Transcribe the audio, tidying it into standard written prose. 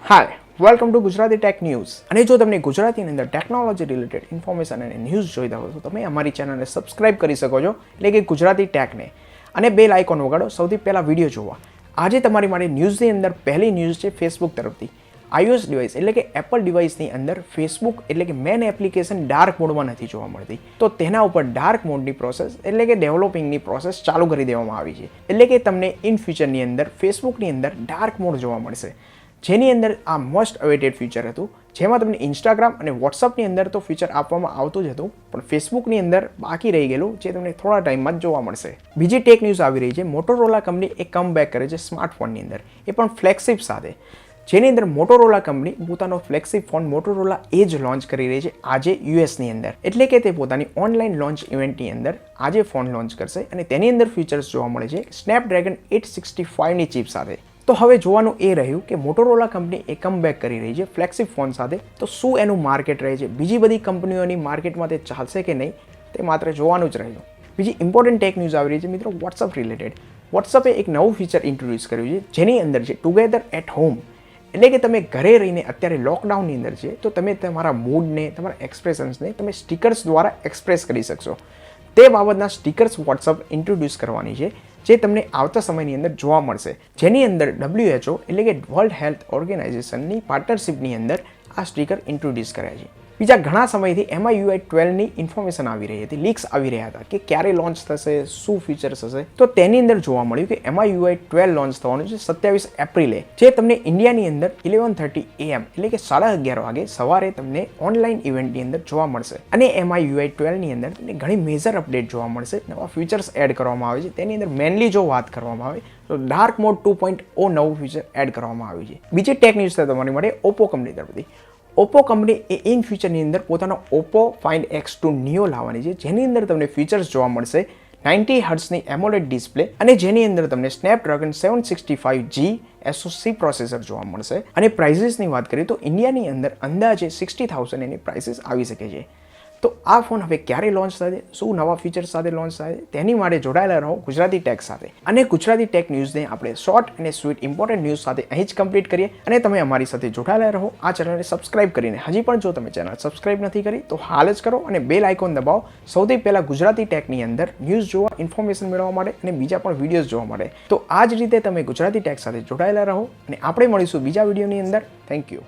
Hi welcome to Gujarati tech news. અને જો તમને ગુજરાતીની અંદર ટેકનોલોજી રિલેટેડ ઇન્ફોર્મેશન અને ન્યૂઝ જોઈતા હોય તો તમે અમારી ચેનલને સબસ્ક્રાઇબ કરી શકો છો, એટલે કે ગુજરાતી ટેકને, અને બેલ આઇકોન વગાડો સૌથી પહેલાં વિડીયો જોવા. આજે તમારી માટે ન્યૂઝની અંદર પહેલી ન્યૂઝ છે ફેસબુક તરફથી. iOS ડિવાઇસ એટલે કે એપલ ડિવાઇસની અંદર ફેસબુક એટલે કે મેન એપ્લિકેશન ડાર્ક મોડમાં નથી જોવા મળતી, તો તેના ઉપર ડાર્ક મોડની પ્રોસેસ એટલે કે ડેવલપિંગની પ્રોસેસ ચાલુ કરી દેવામાં આવી છે. એટલે કે તમને ઇન ફ્યુચરની અંદર ફેસબુકની અંદર ડાર્ક મોડ જોવા મળશે, જેની અંદર આ મોસ્ટ અવેટેડ ફીચર હતું, જેમાં તમને ઇન્સ્ટાગ્રામ અને વોટ્સઅપની અંદર તો ફીચર આપવામાં આવતું જ હતું, પણ ફેસબુકની અંદર બાકી રહી ગયેલું, જે તમને થોડા ટાઈમમાં જ જોવા મળશે. બીજી ટેક ન્યૂઝ આવી રહી છે. મોટોરોલા કંપની એક કમબેક કરે છે સ્માર્ટફોનની અંદર, એ પણ ફ્લેગશિપ સાથે, જેની અંદર મોટોરોલા કંપની પોતાનો ફ્લેગશિપ ફોન મોટોરોલા એજ લોન્ચ કરી રહી છે આજે યુએસની અંદર. એટલે કે તે પોતાની ઓનલાઈન લોન્ચ ઇવેન્ટની અંદર આજે ફોન લોન્ચ કરશે, અને તેની અંદર ફીચર્સ જોવા મળે છે સ્નેપડ્રેગન 865ની ચિપ સાથે. તો હવે જોવાનું એ રહ્યું કે મોટોરોલા કંપની એ કમબેક કરી રહી છે ફ્લેગશિપ ફોન સાથે, તો શું એનું માર્કેટ રહે છે, બીજી બધી કંપનીઓની માર્કેટમાં તે ચાલશે કે નહીં, તે માત્ર જોવાનું જ રહ્યું. બીજી ઇમ્પોર્ટન્ટ ટેક ન્યૂઝ આવી રહી છે મિત્રો વોટ્સઅપ રિલેટેડ. વોટ્સઅપે એક નવું ફીચર ઇન્ટ્રોડ્યુસ કર્યું છે, જેની અંદર છે ટુગેધર એટ હોમ. એટલે કે તમે ઘરે રહીને અત્યારે લોકડાઉનની અંદર છે, તો તમે તમારા મૂડને, તમારા એક્સપ્રેશન્સને તમે સ્ટીકર્સ દ્વારા એક્સપ્રેસ કરી શકશો. તે બાબતના સ્ટીકર્સ વોટ્સઅપ ઇન્ટ્રોડ્યુસ કરવાની છે, જે તમને આવતા સમયની અંદર જોવા મળશે, જેની અંદર WHO એટલે કે વર્લ્ડ હેલ્થ ઓર્ગેનાઇઝેશનની પાર્ટનરશિપની અંદર આ સ્ટીકર ઇન્ટ્રોડ્યુસ કર્યા છે. બીજા ઘણા સમયથી MIUI 12ની ઇન્ફોર્મેશન આવી રહી હતી, લીક્સ આવી રહ્યા હતા કે ક્યારે લોન્ચ થશે, શું ફીચર્સ હશે, તો તેની અંદર જોવા મળ્યું કે MIUI 12 લોન્ચ થવાનું છે 27 એપ્રિલે, જે તમને ઇન્ડિયાની અંદર 11:30 AM એટલે કે 11:30 વાગે સવારે તમને ઓનલાઈન ઇવેન્ટની અંદર જોવા મળશે. અને MIUI 12ની અંદર તમને ઘણી મેજર અપડેટ જોવા મળશે, નવા ફીચર્સ એડ કરવામાં આવે છે. તેની અંદર મેનલી જો વાત કરવામાં આવે તો ડાર્ક મોડ 2.0 નવું ફીચર એડ કરવામાં આવ્યું છે. બીજી ટેક ન્યૂઝ છે તમારી માટે ઓપ્પો કંપની તરફથી. ઓપ્પો કંપની એ ઇન ફ્યુચરની અંદર પોતાનો Oppo Find X2 Neo લાવવાની છે, જેની અંદર તમને ફીચર્સ જોવા મળશે 90 હર્ટ્ઝની એમોલેડ ડિસ્પ્લે, અને જેની અંદર તમને સ્નેપડ્રેગન 765G SoC પ્રોસેસર જોવા મળશે. અને પ્રાઇસીસની વાત કરીએ તો ઇન્ડિયાની અંદર અંદાજે 60,000 એની પ્રાઇસીસ આવી શકે છે. તો આ ફોન હવે ક્યારે લોન્ચ થશે, શું નવા ફીચર્સ સાથે લોન્ચ થાય, તેની માટે જોડાયેલા રહો ગુજરાતી ટેક સાથે. અને ગુજરાતી ટેક ન્યૂઝને આપણે શોર્ટ અને સ્વીટ ઇમ્પોર્ટન્ટ ન્યૂઝ સાથે અહીં જ કમ્પ્લીટ કરીએ. અને તમે અમારી સાથે જોડાયેલા રહો આ ચેનલને સબસ્ક્રાઇબ કરીને. હજી પણ જો તમે ચેનલ સબસ્ક્રાઇબ નથી કરી તો હાલ જ કરો, અને બેલ આઇકોન દબાવો સૌથી પહેલાં ગુજરાતી ટેકની અંદર ન્યૂઝ જોવા, ઇન્ફોર્મેશન મેળવવા માટે અને બીજા પણ વિડીયોઝ જોવા માટે. તો આ જ રીતે તમે ગુજરાતી ટેક સાથે જોડાયેલા રહો, અને આપણે મળીશું બીજા વિડીયોની અંદર. Thank you.